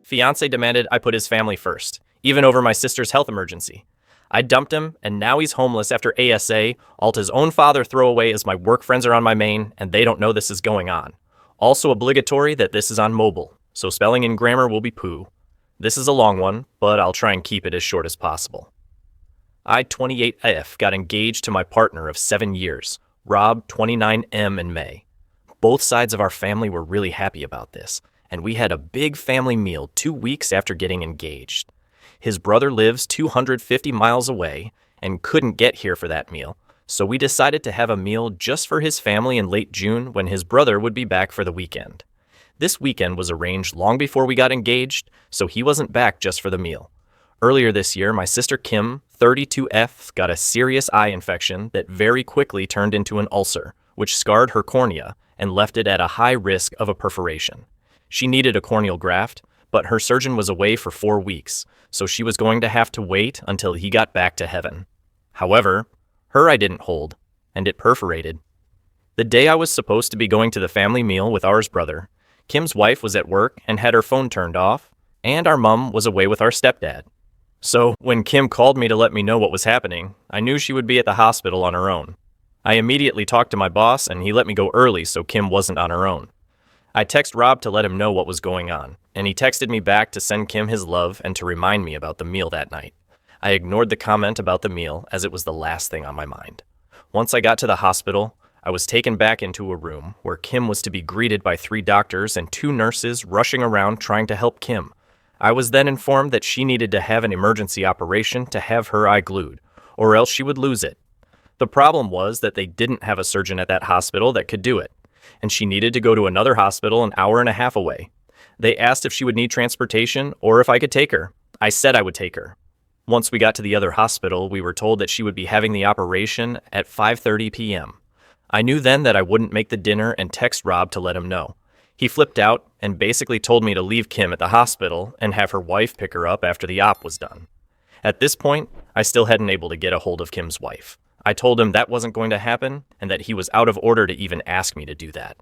Fiancé demanded I put his family first, even over my sister's health emergency. I dumped him, and now he's homeless after ASA, Alta's own father throwaway as my work friends are on my main, and they don't know this is going on. Also obligatory that this is on mobile, so spelling and grammar will be poo. This is a long one, but I'll try and keep it as short as possible. I, 28F, got engaged to my partner of 7 years, Rob, 29M, in May. Both sides of our family were really happy about this, and we had a big family meal 2 weeks after getting engaged. His brother lives 250 miles away and couldn't get here for that meal, so we decided to have a meal just for his family in late June when his brother would be back for the weekend. This weekend was arranged long before we got engaged, so he wasn't back just for the meal. Earlier this year, my sister Kim, 32F, got a serious eye infection that very quickly turned into an ulcer, which scarred her cornea and left it at a high risk of a perforation. She needed a corneal graft, but her surgeon was away for 4 weeks, so she was going to have to wait until he got back to heaven. However, her eye didn't hold, and it perforated. The day I was supposed to be going to the family meal with ours brother, Kim's wife was at work and had her phone turned off, and our mom was away with our stepdad. So when Kim called me to let me know what was happening, I knew she would be at the hospital on her own. I immediately talked to my boss, and he let me go early so Kim wasn't on her own. I texted Rob to let him know what was going on, and he texted me back to send Kim his love and to remind me about the meal that night. I ignored the comment about the meal as it was the last thing on my mind. Once I got to the hospital, I was taken back into a room where Kim was to be greeted by 3 doctors and 2 nurses rushing around trying to help Kim. I was then informed that she needed to have an emergency operation to have her eye glued, or else she would lose it. The problem was that they didn't have a surgeon at that hospital that could do it, and she needed to go to another hospital an hour and a half away. They asked if she would need transportation or if I could take her. I said I would take her. Once we got to the other hospital, we were told that she would be having the operation at 5:30 p.m. I knew then that I wouldn't make the dinner and text Rob to let him know. He flipped out and basically told me to leave Kim at the hospital and have her wife pick her up after the op was done. At this point, I still hadn't able to get a hold of Kim's wife. I told him that wasn't going to happen and that he was out of order to even ask me to do that.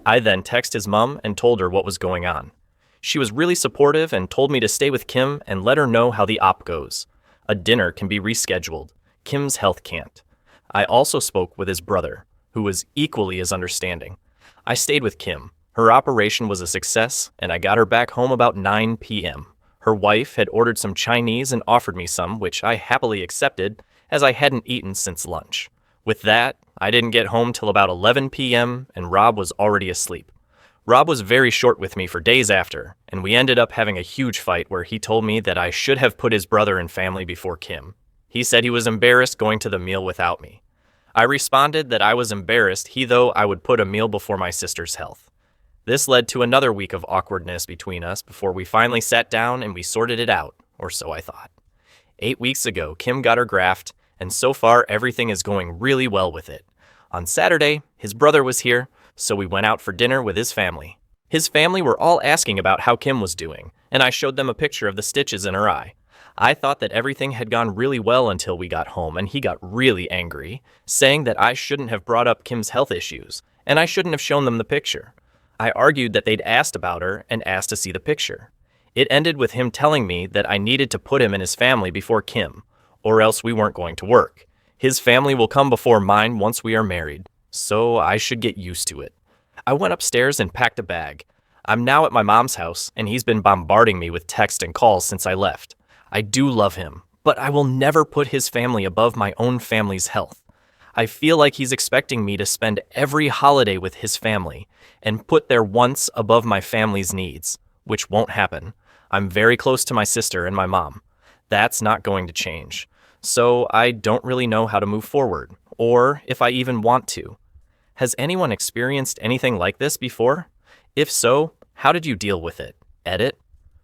I then texted his mom and told her what was going on. She was really supportive and told me to stay with Kim and let her know how the op goes. A dinner can be rescheduled. Kim's health can't. I also spoke with his brother, who was equally as understanding. I stayed with Kim. Her operation was a success, and I got her back home about 9 p.m. Her wife had ordered some Chinese and offered me some, which I happily accepted, as I hadn't eaten since lunch. With that, I didn't get home till about 11 p.m., and Rob was already asleep. Rob was very short with me for days after, and we ended up having a huge fight where he told me that I should have put his brother and family before Kim. He said he was embarrassed going to the meal without me. I responded that I was embarrassed though I would put a meal before my sister's health. This led to another week of awkwardness between us before we finally sat down and we sorted it out, or so I thought. 8 weeks ago, Kim got her graft, and so far everything is going really well with it. On Saturday, his brother was here, so we went out for dinner with his family. His family were all asking about how Kim was doing, and I showed them a picture of the stitches in her eye. I thought that everything had gone really well until we got home, and he got really angry, saying that I shouldn't have brought up Kim's health issues, and I shouldn't have shown them the picture. I argued that they'd asked about her and asked to see the picture. It ended with him telling me that I needed to put him and his family before Kim, or else we weren't going to work. His family will come before mine once we are married, so I should get used to it. I went upstairs and packed a bag. I'm now at my mom's house, and he's been bombarding me with texts and calls since I left. I do love him, but I will never put his family above my own family's health. I feel like he's expecting me to spend every holiday with his family and put their wants above my family's needs, which won't happen. I'm very close to my sister and my mom. That's not going to change. So I don't really know how to move forward, or if I even want to. Has anyone experienced anything like this before? If so, how did you deal with it? Edit?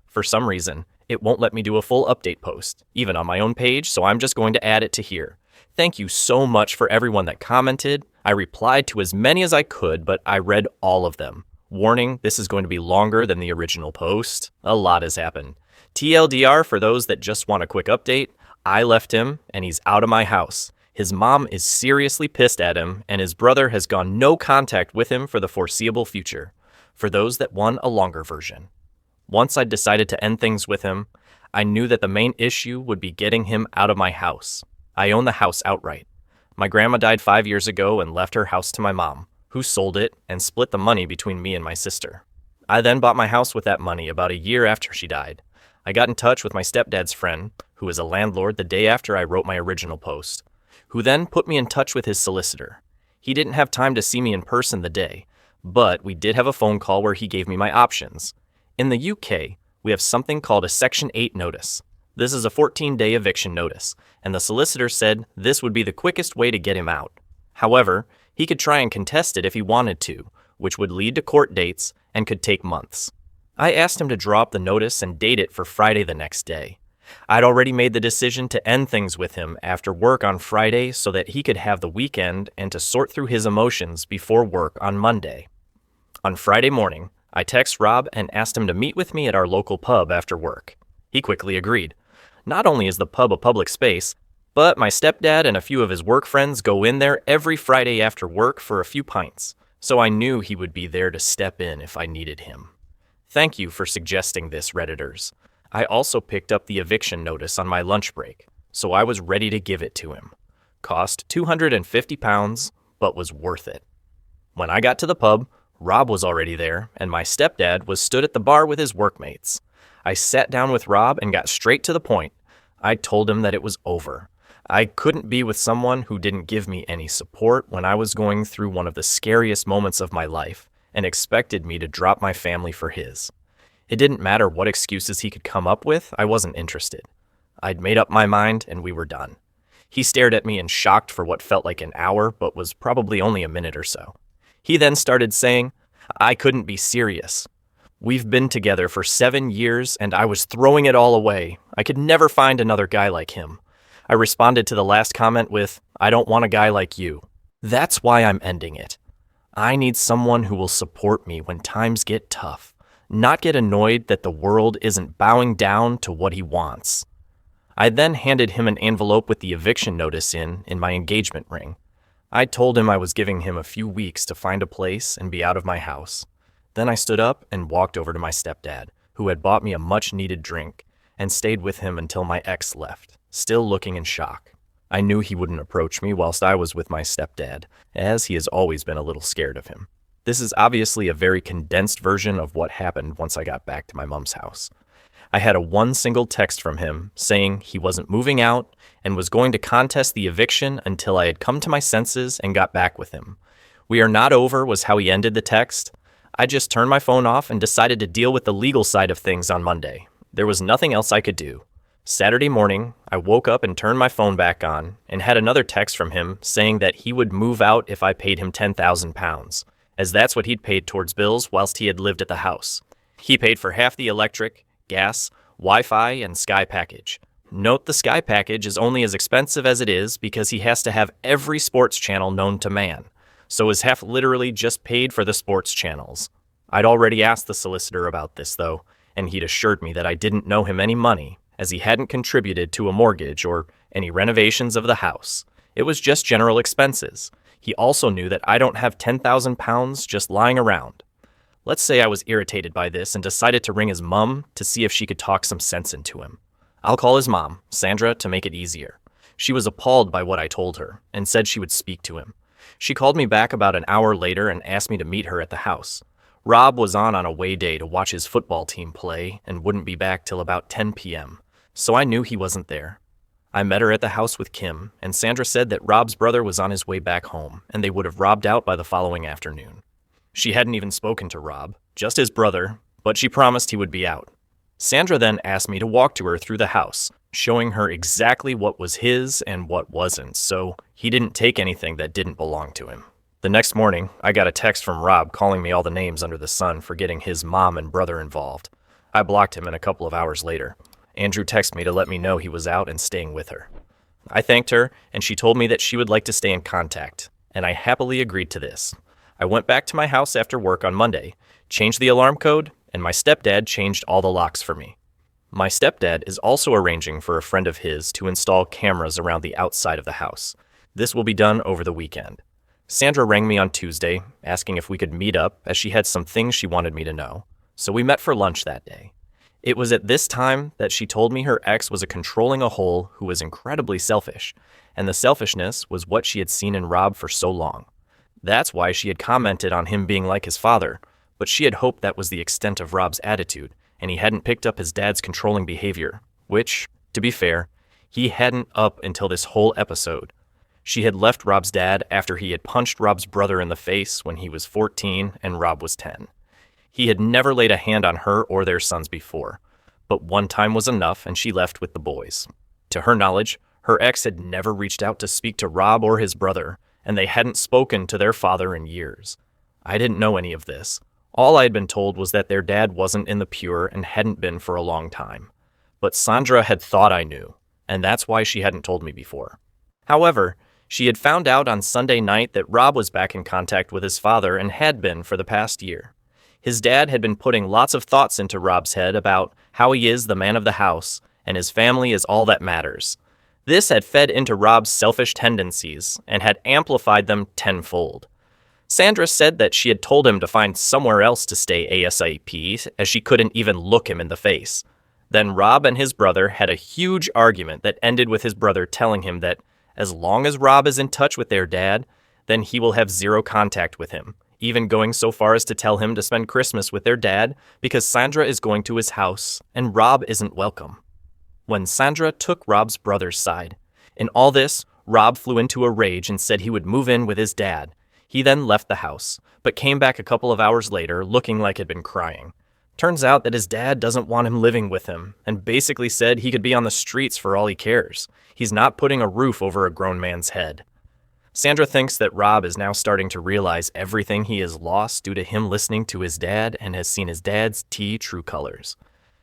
For some reason, it won't let me do a full update post, even on my own page, so I'm just going to add it to here. Thank you so much for everyone that commented. I replied to as many as I could, but I read all of them. Warning, this is going to be longer than the original post. A lot has happened. TLDR, for those that just want a quick update, I left him and he's out of my house. His mom is seriously pissed at him, and his brother has gone no contact with him for the foreseeable future. For those that want a longer version. Once I'd decided to end things with him, I knew that the main issue would be getting him out of my house. I own the house outright. My grandma died 5 years ago and left her house to my mom, who sold it and split the money between me and my sister. I then bought my house with that money about a year after she died. I got in touch with my stepdad's friend, who was a landlord, the day after I wrote my original post, who then put me in touch with his solicitor. He didn't have time to see me in person the day, but we did have a phone call where he gave me my options. In the UK, we have something called a Section 8 notice. This is a 14-day eviction notice, and the solicitor said this would be the quickest way to get him out. However, he could try and contest it if he wanted to, which would lead to court dates and could take months. I asked him to draw up the notice and date it for Friday the next day. I'd already made the decision to end things with him after work on Friday so that he could have the weekend and to sort through his emotions before work on Monday. On Friday morning, I text Rob and asked him to meet with me at our local pub after work. He quickly agreed. Not only is the pub a public space, but my stepdad and a few of his work friends go in there every Friday after work for a few pints, so I knew he would be there to step in if I needed him. Thank you for suggesting this, Redditors. I also picked up the eviction notice on my lunch break, so I was ready to give it to him. Cost £250, but was worth it. When I got to the pub, Rob was already there, and my stepdad was stood at the bar with his workmates. I sat down with Rob and got straight to the point. I told him that it was over. I couldn't be with someone who didn't give me any support when I was going through one of the scariest moments of my life and expected me to drop my family for his. It didn't matter what excuses he could come up with, I wasn't interested. I'd made up my mind and we were done. He stared at me in shock for what felt like an hour, but was probably only a minute or so. He then started saying, I couldn't be serious. We've been together for 7 years and I was throwing it all away. I could never find another guy like him. I responded to the last comment with, I don't want a guy like you. That's why I'm ending it. I need someone who will support me when times get tough. Not get annoyed that the world isn't bowing down to what he wants. I then handed him an envelope with the eviction notice in my engagement ring. I told him I was giving him a few weeks to find a place and be out of my house. Then I stood up and walked over to my stepdad, who had bought me a much-needed drink, and stayed with him until my ex left, still looking in shock. I knew he wouldn't approach me whilst I was with my stepdad, as he has always been a little scared of him. This is obviously a very condensed version of what happened once I got back to my mom's house. I had one single text from him saying he wasn't moving out and was going to contest the eviction until I had come to my senses and got back with him. We are not over was how he ended the text. I just turned my phone off and decided to deal with the legal side of things on Monday. There was nothing else I could do. Saturday morning, I woke up and turned my phone back on and had another text from him saying that he would move out if I paid him £10,000. As that's what he'd paid towards bills whilst he had lived at the house. He paid for half the electric, gas, Wi-Fi, and Sky package. Note the Sky package is only as expensive as it is because he has to have every sports channel known to man, so his half literally just paid for the sports channels. I'd already asked the solicitor about this, though, and he'd assured me that I didn't know him any money, as he hadn't contributed to a mortgage or any renovations of the house. It was just general expenses. He also knew that I don't have £10,000 just lying around. Let's say I was irritated by this and decided to ring his mum to see if she could talk some sense into him. I'll call his mom, Sandra, to make it easier. She was appalled by what I told her and said she would speak to him. She called me back about an hour later and asked me to meet her at the house. Rob was on a away day to watch his football team play and wouldn't be back till about 10 p.m., so I knew he wasn't there. I met her at the house with Kim, and Sandra said that Rob's brother was on his way back home, and they would have robbed out by the following afternoon. She hadn't even spoken to Rob, just his brother, but she promised he would be out. Sandra then asked me to walk to her through the house, showing her exactly what was his and what wasn't, so he didn't take anything that didn't belong to him. The next morning, I got a text from Rob calling me all the names under the sun for getting his mom and brother involved. I blocked him, and a couple of hours later, Andrew texted me to let me know he was out and staying with her. I thanked her, and she told me that she would like to stay in contact, and I happily agreed to this. I went back to my house after work on Monday, changed the alarm code, and my stepdad changed all the locks for me. My stepdad is also arranging for a friend of his to install cameras around the outside of the house. This will be done over the weekend. Sandra rang me on Tuesday, asking if we could meet up, as she had some things she wanted me to know, so we met for lunch that day. It was at this time that she told me her ex was a controlling a hole who was incredibly selfish, and the selfishness was what she had seen in Rob for so long. That's why she had commented on him being like his father, but she had hoped that was the extent of Rob's attitude, and he hadn't picked up his dad's controlling behavior, which, to be fair, he hadn't up until this whole episode. She had left Rob's dad after he had punched Rob's brother in the face when he was 14 and Rob was 10. He had never laid a hand on her or their sons before, but one time was enough and she left with the boys. To her knowledge, her ex had never reached out to speak to Rob or his brother, and they hadn't spoken to their father in years. I didn't know any of this. All I had been told was that their dad wasn't in the pure and hadn't been for a long time. But Sandra had thought I knew, and that's why she hadn't told me before. However, she had found out on Sunday night that Rob was back in contact with his father and had been for the past year. His dad had been putting lots of thoughts into Rob's head about how he is the man of the house and his family is all that matters. This had fed into Rob's selfish tendencies and had amplified them tenfold. Sandra said that she had told him to find somewhere else to stay ASAP, as she couldn't even look him in the face. Then Rob and his brother had a huge argument that ended with his brother telling him that as long as Rob is in touch with their dad, then he will have zero contact with him, even going so far as to tell him to spend Christmas with their dad because Sandra is going to his house and Rob isn't welcome. When Sandra took Rob's brother's side, in all this, Rob flew into a rage and said he would move in with his dad. He then left the house, but came back a couple of hours later looking like he'd been crying. Turns out that his dad doesn't want him living with him, and basically said he could be on the streets for all he cares. He's not putting a roof over a grown man's head. Sandra thinks that Rob is now starting to realize everything he has lost due to him listening to his dad and has seen his dad's true colors.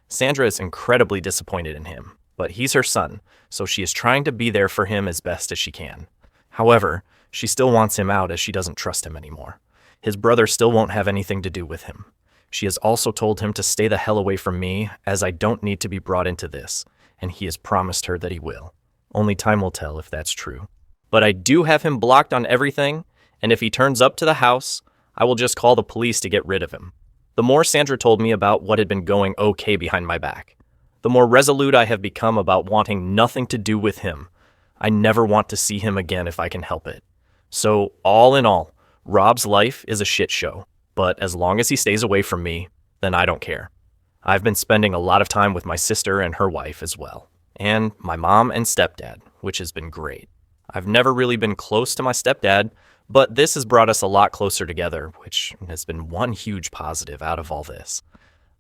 Sandra is incredibly disappointed in him, but he's her son, so she is trying to be there for him as best as she can. However, she still wants him out as she doesn't trust him anymore. His brother still won't have anything to do with him. She has also told him to stay the hell away from me, as I don't need to be brought into this, and he has promised her that he will. Only time will tell if that's true. But I do have him blocked on everything, and if he turns up to the house, I will just call the police to get rid of him. The more Sandra told me about what had been going okay behind my back, the more resolute I have become about wanting nothing to do with him. I never want to see him again if I can help it. So, all in all, Rob's life is a shit show. But as long as he stays away from me, then I don't care. I've been spending a lot of time with my sister and her wife as well, and my mom and stepdad, which has been great. I've never really been close to my stepdad, but this has brought us a lot closer together, which has been one huge positive out of all this.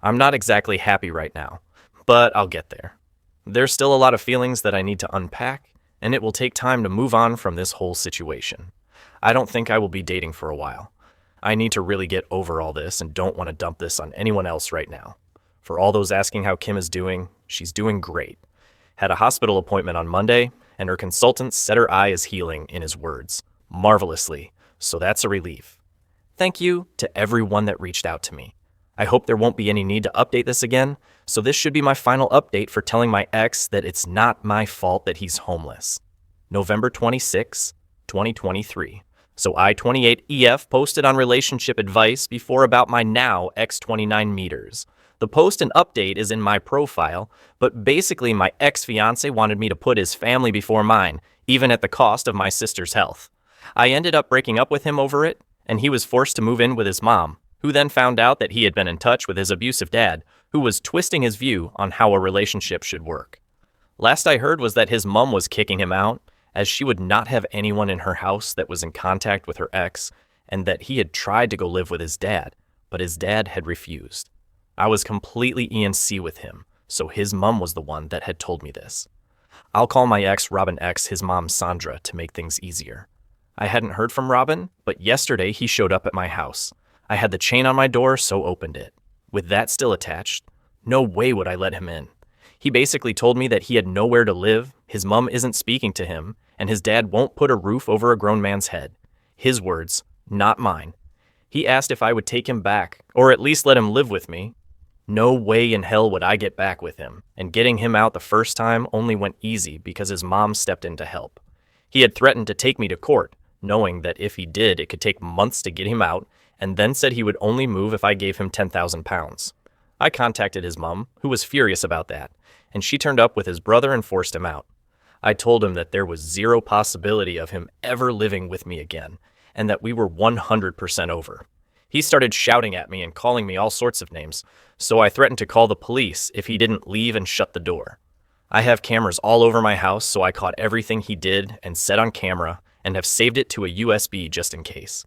I'm not exactly happy right now, but I'll get there. There's still a lot of feelings that I need to unpack, and it will take time to move on from this whole situation. I don't think I will be dating for a while. I need to really get over all this and don't want to dump this on anyone else right now. For all those asking how Kim is doing, she's doing great. Had a hospital appointment on Monday, and her consultant said her eye is healing, in his words, marvelously, so that's a relief. Thank you to everyone that reached out to me. I hope there won't be any need to update this again, so this should be my final update for telling my ex that it's not my fault that he's homeless. November 26, 2023. So I-28EF posted on relationship advice before about my now ex-29 meters. The post and update is in my profile, but basically my ex-fiancé wanted me to put his family before mine, even at the cost of my sister's health. I ended up breaking up with him over it, and he was forced to move in with his mom, who then found out that he had been in touch with his abusive dad, who was twisting his view on how a relationship should work. Last I heard was that his mom was kicking him out, as she would not have anyone in her house that was in contact with her ex, and that he had tried to go live with his dad, but his dad had refused. I was completely ENC with him, so his mom was the one that had told me this. I'll call my ex Robin X his mom Sandra to make things easier. I hadn't heard from Robin, but yesterday he showed up at my house. I had the chain on my door, so opened it. With that still attached, no way would I let him in. He basically told me that he had nowhere to live, his mom isn't speaking to him, and his dad won't put a roof over a grown man's head. His words, not mine. He asked if I would take him back, or at least let him live with me. No way in hell would I get back with him, and getting him out the first time only went easy because his mom stepped in to help. He had threatened to take me to court, knowing that if he did, it could take months to get him out, and then said he would only move if I gave him 10,000 pounds. I contacted his mom, who was furious about that, and she turned up with his brother and forced him out. I told him that there was zero possibility of him ever living with me again, and that we were 100% over. He started shouting at me and calling me all sorts of names, so I threatened to call the police if he didn't leave and shut the door. I have cameras all over my house, so I caught everything he did and said on camera and have saved it to a USB just in case.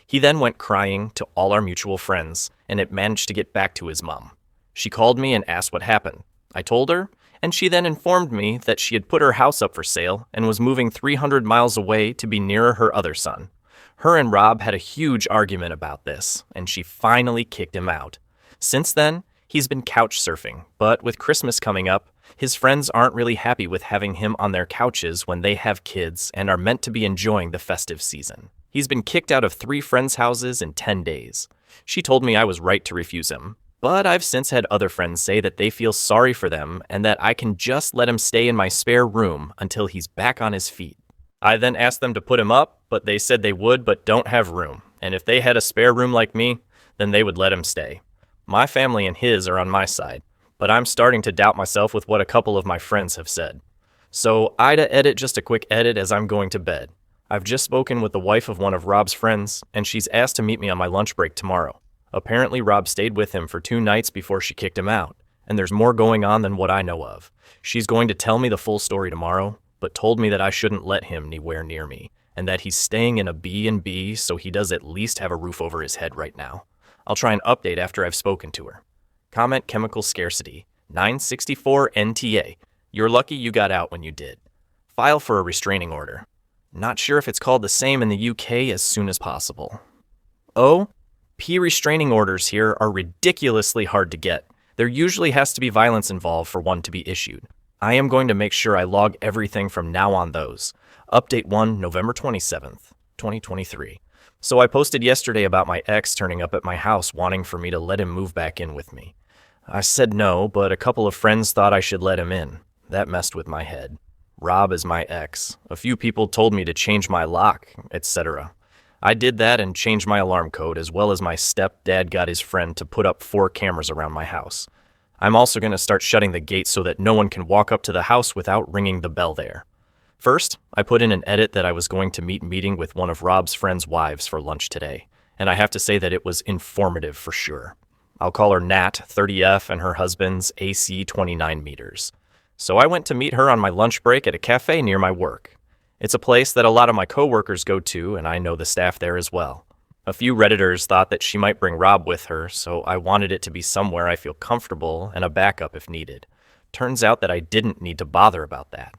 He then went crying to all our mutual friends, and it managed to get back to his mom. She called me and asked what happened. I told her, and she then informed me that she had put her house up for sale and was moving 300 miles away to be nearer her other son. Her and Rob had a huge argument about this, and she finally kicked him out. Since then, he's been couch surfing, but with Christmas coming up, his friends aren't really happy with having him on their couches when they have kids and are meant to be enjoying the festive season. He's been kicked out of 3 friends' houses in 10 days. She told me I was right to refuse him, but I've since had other friends say that they feel sorry for them and that I can just let him stay in my spare room until he's back on his feet. I then asked them to put him up, but they said they would but don't have room, and if they had a spare room like me, then they would let him stay. My family and his are on my side, but I'm starting to doubt myself with what a couple of my friends have said. So I'd edit just a quick edit as I'm going to bed. I've just spoken with the wife of one of Rob's friends, and she's asked to meet me on my lunch break tomorrow. Apparently Rob stayed with him for 2 nights before she kicked him out, and there's more going on than what I know of. She's going to tell me the full story tomorrow, but told me that I shouldn't let him anywhere near me, and that he's staying in a B&B so he does at least have a roof over his head right now. I'll try and update after I've spoken to her. Comment chemical scarcity, 964 NTA. You're lucky you got out when you did. File for a restraining order. Not sure if it's called the same in the UK as soon as possible. P restraining orders here are ridiculously hard to get. There usually has to be violence involved for one to be issued. I am going to make sure I log everything from now on those. Update 1, November 27th, 2023. So I posted yesterday about my ex turning up at my house wanting for me to let him move back in with me. I said no, but a couple of friends thought I should let him in. That messed with my head. Rob is my ex. A few people told me to change my lock, etc. I did that and changed my alarm code, as well as my stepdad got his friend to put up 4 cameras around my house. I'm also going to start shutting the gates so that no one can walk up to the house without ringing the bell there. First, I put in an edit that I was going to meeting with one of Rob's friends' wives for lunch today, and I have to say that it was informative for sure. I'll call her Nat, 30F, and her husband's AC, 29 meters. So I went to meet her on my lunch break at a cafe near my work. It's a place that a lot of my coworkers go to, and I know the staff there as well. A few Redditors thought that she might bring Rob with her, so I wanted it to be somewhere I feel comfortable and a backup if needed. Turns out that I didn't need to bother about that.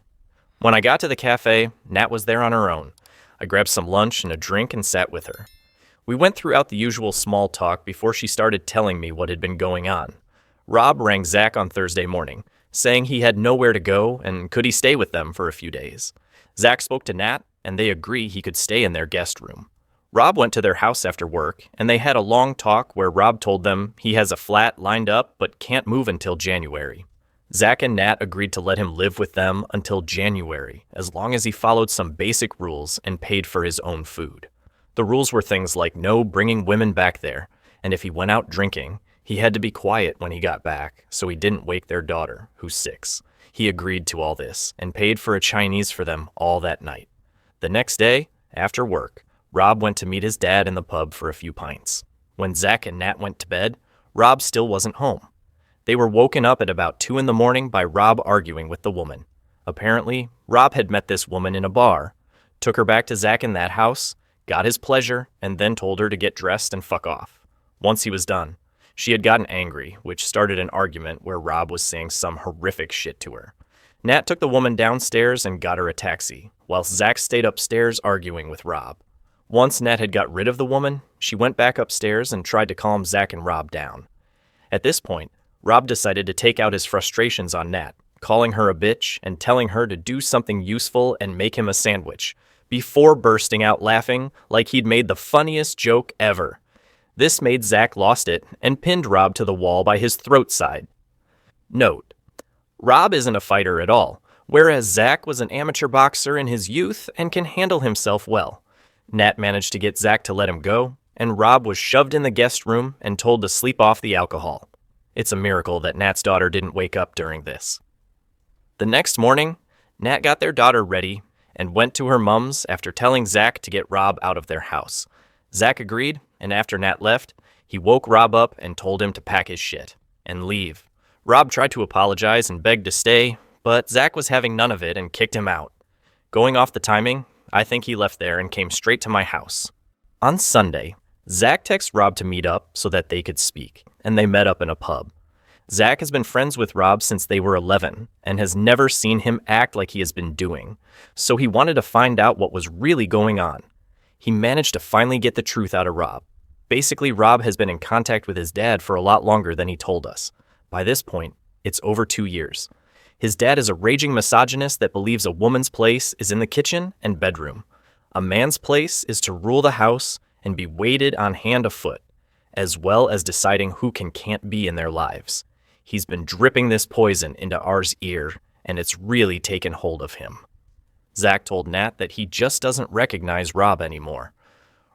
When I got to the cafe, Nat was there on her own. I grabbed some lunch and a drink and sat with her. We went throughout the usual small talk before she started telling me what had been going on. Rob rang Zach on Thursday morning, saying he had nowhere to go and could he stay with them for a few days. Zach spoke to Nat, and they agree he could stay in their guest room. Rob went to their house after work, and they had a long talk where Rob told them he has a flat lined up but can't move until January. Zach and Nat agreed to let him live with them until January, as long as he followed some basic rules and paid for his own food. The rules were things like no bringing women back there, and if he went out drinking, he had to be quiet when he got back so he didn't wake their daughter, who's 6. He agreed to all this and paid for a Chinese for them all that night. The next day, after work, Rob went to meet his dad in the pub for a few pints. When Zach and Nat went to bed, Rob still wasn't home. They were woken up at about 2 a.m. by Rob arguing with the woman. Apparently, Rob had met this woman in a bar, took her back to Zach in that house, got his pleasure, and then told her to get dressed and fuck off. Once he was done, she had gotten angry, which started an argument where Rob was saying some horrific shit to her. Nat took the woman downstairs and got her a taxi, while Zach stayed upstairs arguing with Rob. Once Nat had got rid of the woman, she went back upstairs and tried to calm Zach and Rob down. At this point, Rob decided to take out his frustrations on Nat, calling her a bitch and telling her to do something useful and make him a sandwich, before bursting out laughing like he'd made the funniest joke ever. This made Zach lost it and pinned Rob to the wall by his throat side. Note: Rob isn't a fighter at all, whereas Zach was an amateur boxer in his youth and can handle himself well. Nat managed to get Zach to let him go, and Rob was shoved in the guest room and told to sleep off the alcohol. It's a miracle that Nat's daughter didn't wake up during this. The next morning, Nat got their daughter ready and went to her mom's after telling Zach to get Rob out of their house. Zach agreed, and after Nat left, he woke Rob up and told him to pack his shit and leave. Rob tried to apologize and begged to stay, but Zach was having none of it and kicked him out. Going off the timing, I think he left there and came straight to my house. On Sunday, Zach texted Rob to meet up so that they could speak, and they met up in a pub. Zach has been friends with Rob since they were 11 and has never seen him act like he has been doing, so he wanted to find out what was really going on. He managed to finally get the truth out of Rob. Basically, Rob has been in contact with his dad for a lot longer than he told us. By this point, it's over 2 years. His dad is a raging misogynist that believes a woman's place is in the kitchen and bedroom. A man's place is to rule the house and be waited on hand or foot, as well as deciding who can can't be in their lives. He's been dripping this poison into ours ear, and it's really taken hold of him. Zach told Nat that he just doesn't recognize Rob anymore.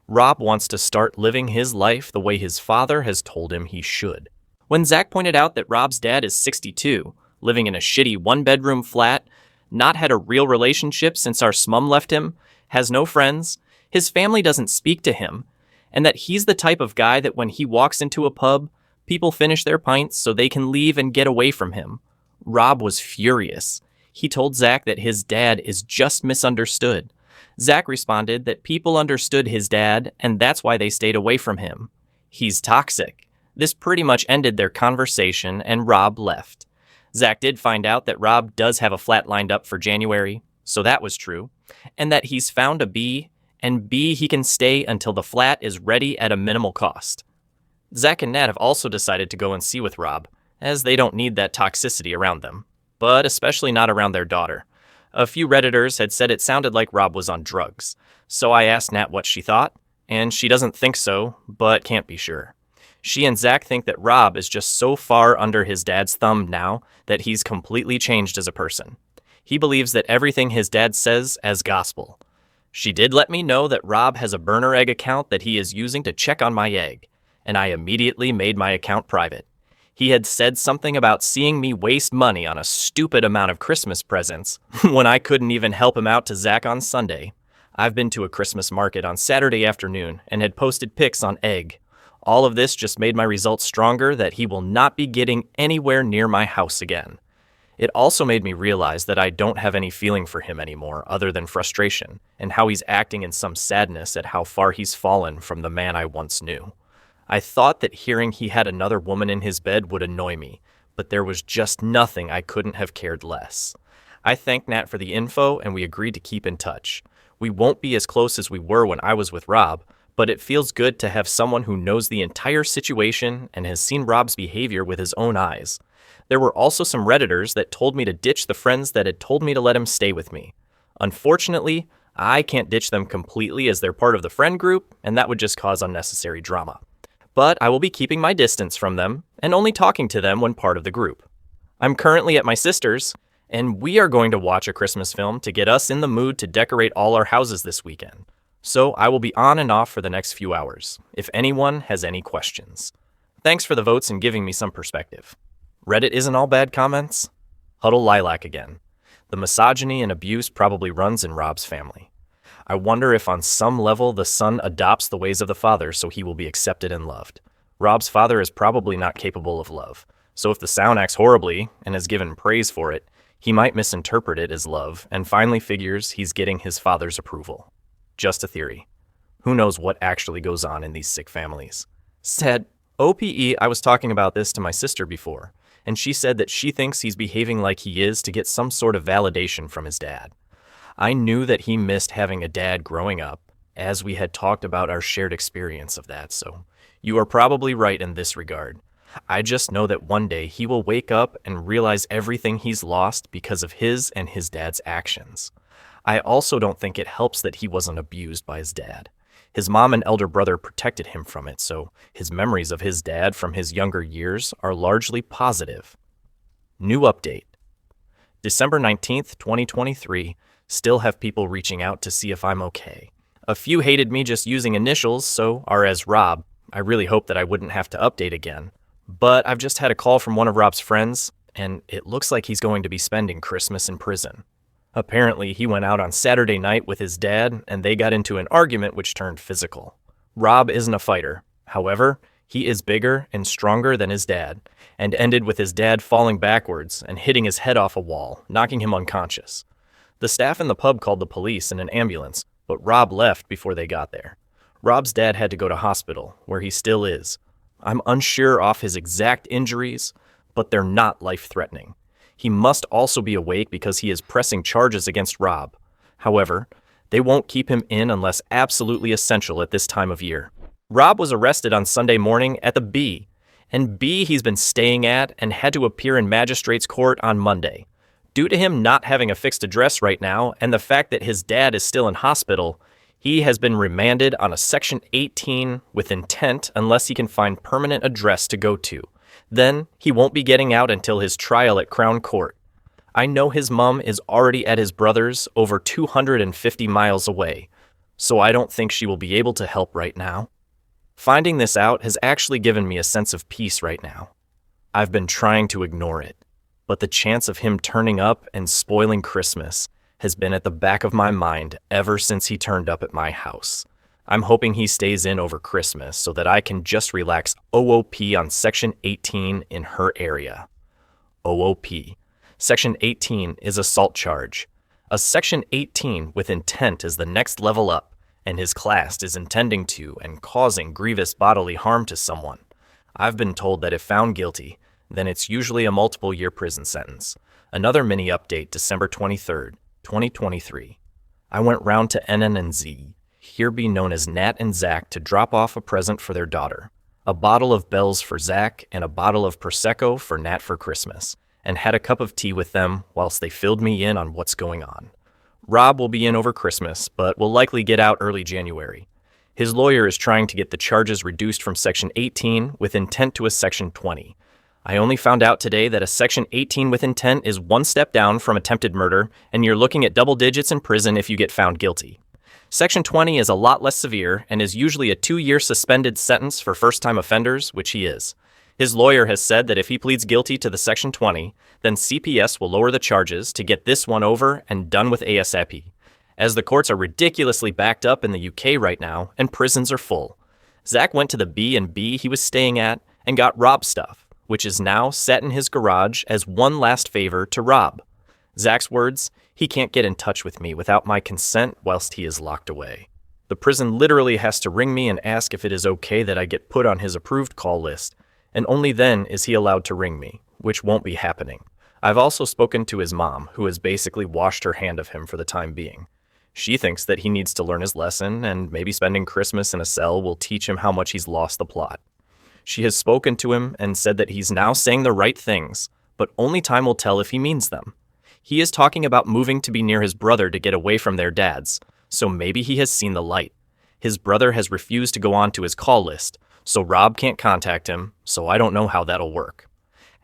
Rob wants to start living his life the way his father has told him he should. When Zach pointed out that Rob's dad is 62, living in a shitty one-bedroom flat, not had a real relationship since our smum left him, has no friends, his family doesn't speak to him, and that he's the type of guy that when he walks into a pub, people finish their pints so they can leave and get away from him. Rob was furious. He told Zach that his dad is just misunderstood. Zach responded that people understood his dad, and that's why they stayed away from him. He's toxic. This pretty much ended their conversation, and Rob left. Zach did find out that Rob does have a flat lined up for January, so that was true, and that he's found a B, and B he can stay until the flat is ready at a minimal cost. Zach and Nat have also decided to go and see with Rob, as they don't need that toxicity around them, but especially not around their daughter. A few Redditors had said it sounded like Rob was on drugs, so I asked Nat what she thought, and she doesn't think so, but can't be sure. She and Zach think that Rob is just so far under his dad's thumb now that he's completely changed as a person. He believes that everything his dad says as gospel. She did let me know that Rob has a burner egg account that he is using to check on my egg, and I immediately made my account private. He had said something about seeing me waste money on a stupid amount of Christmas presents when I couldn't even help him out to Zach on Sunday. I've been to a Christmas market on Saturday afternoon and had posted pics on egg. All of this just made my results stronger that he will not be getting anywhere near my house again. It also made me realize that I don't have any feeling for him anymore other than frustration, and how he's acting in some sadness at how far he's fallen from the man I once knew. I thought that hearing he had another woman in his bed would annoy me, but there was just nothing I couldn't have cared less. I thanked Nat for the info, and we agreed to keep in touch. We won't be as close as we were when I was with Rob, but it feels good to have someone who knows the entire situation and has seen Rob's behavior with his own eyes. There were also some Redditors that told me to ditch the friends that had told me to let him stay with me. Unfortunately, I can't ditch them completely as they're part of the friend group, and that would just cause unnecessary drama. But I will be keeping my distance from them and only talking to them when part of the group. I'm currently at my sister's, and we are going to watch a Christmas film to get us in the mood to decorate all our houses this weekend. So I will be on and off for the next few hours, if anyone has any questions. Thanks for the votes and giving me some perspective. Reddit isn't all bad comments. Huddle Lilac again. The misogyny and abuse probably runs in Rob's family. I wonder if on some level the son adopts the ways of the father so he will be accepted and loved. Rob's father is probably not capable of love, so if the sound acts horribly and is given praise for it, he might misinterpret it as love and finally figures he's getting his father's approval. Just a theory. Who knows what actually goes on in these sick families? Said, OPE, I was talking about this to my sister before, and she said that she thinks he's behaving like he is to get some sort of validation from his dad. I knew that he missed having a dad growing up, as we had talked about our shared experience of that, so you are probably right in this regard. I just know that one day he will wake up and realize everything he's lost because of his and his dad's actions. I also don't think it helps that he wasn't abused by his dad. His mom and elder brother protected him from it, so his memories of his dad from his younger years are largely positive. New update. December 19th, 2023. Still have people reaching out to see if I'm okay. A few hated me just using initials, so are as Rob. I really hope that I wouldn't have to update again. But I've just had a call from one of Rob's friends, and it looks like he's going to be spending Christmas in prison. Apparently, he went out on Saturday night with his dad, and they got into an argument which turned physical. Rob isn't a fighter. However, he is bigger and stronger than his dad, and ended with his dad falling backwards and hitting his head off a wall, knocking him unconscious. The staff in the pub called the police and an ambulance, but Rob left before they got there. Rob's dad had to go to hospital, where he still is. I'm unsure of his exact injuries, but they're not life-threatening. He must also be awake because he is pressing charges against Rob. However, they won't keep him in unless absolutely essential at this time of year. Rob was arrested on Sunday morning at the B, and B he's been staying at and had to appear in magistrate's court on Monday. Due to him not having a fixed address right now and the fact that his dad is still in hospital, he has been remanded on a Section 18 with intent unless he can find permanent address to go to. Then he won't be getting out until his trial at Crown Court. I know his mom is already at his brother's over 250 miles away, so I don't think she will be able to help right now. Finding this out has actually given me a sense of peace right now. I've been trying to ignore it, but the chance of him turning up and spoiling Christmas has been at the back of my mind ever since he turned up at my house. I'm hoping he stays in over Christmas so that I can just relax OOP on Section 18 in her area. OOP. Section 18 is assault charge. A Section 18 with intent is the next level up, and his class is intending to and causing grievous bodily harm to someone. I've been told that if found guilty, then it's usually a multiple-year prison sentence. Another mini update, December 23rd, 2023. I went round to NN and Z, here be known as Nat and Zach, to drop off a present for their daughter. A bottle of Bell's for Zach and a bottle of Prosecco for Nat for Christmas, and had a cup of tea with them whilst they filled me in on what's going on. Rob will be in over Christmas, but will likely get out early January. His lawyer is trying to get the charges reduced from Section 18 with intent to a Section 20. I only found out today that a Section 18 with intent is one step down from attempted murder, and you're looking at double digits in prison if you get found guilty. Section 20 is a lot less severe and is usually a 2-year suspended sentence for first-time offenders, which he is. His lawyer has said that if he pleads guilty to the Section 20, then CPS will lower the charges to get this one over and done with ASAP, as the courts are ridiculously backed up in the UK right now and prisons are full. Zach went to the B&B he was staying at and got Rob's stuff, which is now set in his garage as one last favor to Rob. Zach's words, he can't get in touch with me without my consent whilst he is locked away. The prison literally has to ring me and ask if it is okay that I get put on his approved call list, and only then is he allowed to ring me, which won't be happening. I've also spoken to his mom, who has basically washed her hand of him for the time being. She thinks that he needs to learn his lesson, and maybe spending Christmas in a cell will teach him how much he's lost the plot. She has spoken to him and said that he's now saying the right things, but only time will tell if he means them. He is talking about moving to be near his brother to get away from their dads, so maybe he has seen the light. His brother has refused to go on to his call list, so Rob can't contact him, so I don't know how that'll work.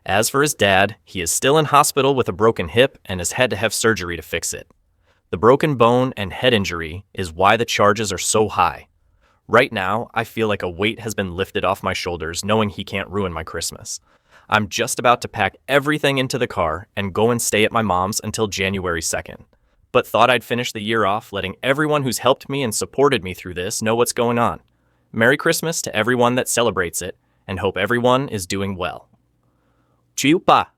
As for his dad, he is still in hospital with a broken hip and has had to have surgery to fix it. The broken bone and head injury is why the charges are so high. Right now, I feel like a weight has been lifted off my shoulders knowing he can't ruin my Christmas. I'm just about to pack everything into the car and go and stay at my mom's until January 2nd. But thought I'd finish the year off letting everyone who's helped me and supported me through this know what's going on. Merry Christmas to everyone that celebrates it, and hope everyone is doing well. Chiupa!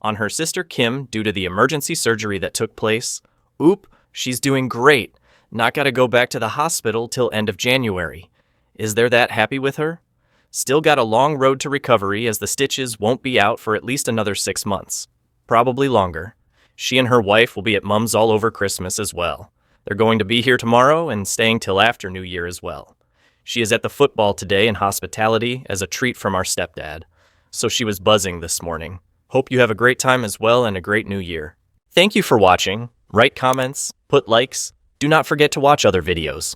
On her sister Kim, due to the emergency surgery that took place, oop, she's doing great. Not gotta go back to the hospital till end of January. Is there that happy with her? Still got a long road to recovery as the stitches won't be out for at least another 6 months. Probably longer. She and her wife will be at Mum's all over Christmas as well. They're going to be here tomorrow and staying till after New Year as well. She is at the football today in hospitality as a treat from our stepdad, so she was buzzing this morning. Hope you have a great time as well and a great new year. Thank you for watching. Write comments, put likes. Do not forget to watch other videos.